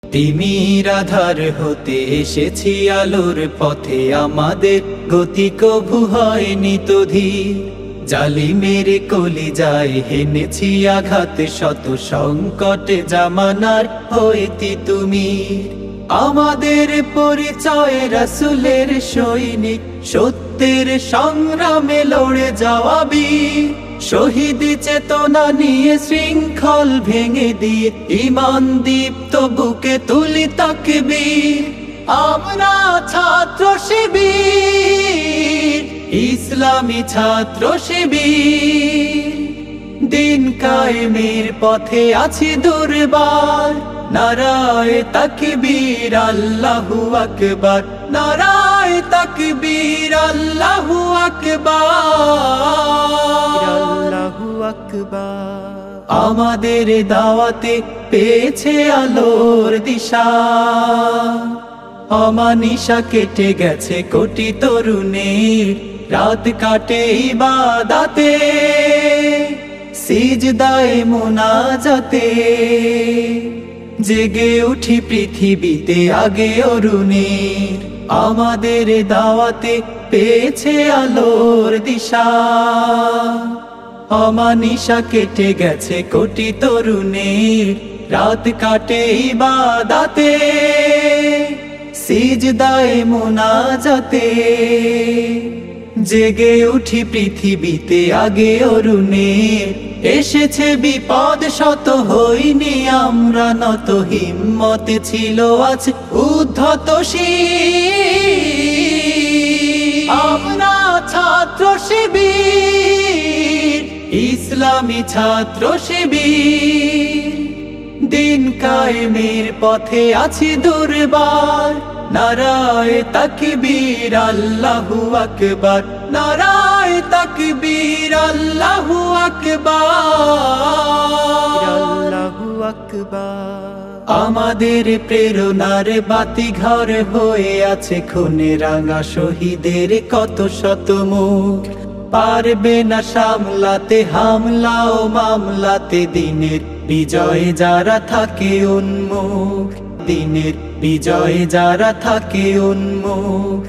তিমির আধার হতে এসেছি আলোর পথে, আমাদের গতি কভু হয়নি তো ধীর। জালিমের কলিজায় হেনেছি আঘাত, শত সংকটে জামানার হইতি তুমি। আমাদের পরিচয় রাসূলের সৈনিক, সত্যের সংগ্রামে লড়ে যাওয়া বীর। শহীদ চেতনা নিয়ে শৃঙ্খল ভেঙে দিয়ে, ঈমান দীপ্ত বুকে তুলি তাকবীর। আমরা ছাত্র শিবির, ইসলামী ছাত্র শিবির। দিন কায়েমের পথে আছি দুর্বার, নারায়ে তাকবীর আল্লাহু আকবার, নারায়ে তাকবীর আল্লাহু আকবার, আল্লাহু আকবার। আমাদের দাওয়াতে পেয়েছে আলোর দিশা, অমানিশা কেটে গেছে কোটি তরুণের। রাত কাটে ইবাদতে, সিজদায়ে মুনাজাতে, জেগে উঠি পৃথিবীতে আগে অরুণের। আমাদের দাওয়াতে পেয়েছে আলোর দিশা, অমানিশা কেটে গেছে কোটি তরুণের। রাত কাটে ইবাদতে, সিজদায়ে মুনাজাতে, জেগে উঠি পৃথিবীতে আগে অরুণের। এসেছে বিপদ শত, হইনি আমরা নত, হিম্মত ছিল আজ উদ্ধত শির। আমরা ছাত্র শিবির, ইসলামী ছাত্র শিবির। দিন কায়েমের পথে আছি দুর্বার, নারায়ে তাকবীর আল্লাহু আকবার, নারায়ে তাকবীর আল্লাহু আকবার, আল্লাহু আকবার। আমাদের প্রেরণার বাতি ঘর হয়ে আছে খুনে রাঙা শহীদের কত শত মুখ। পারবে না সামলাতে হামলা ও মামলাতে, দিনের বিজয়ে যারা থাকে উন্মুখ, দিনের বিজয়ে যারা থাকে উন্মুখ।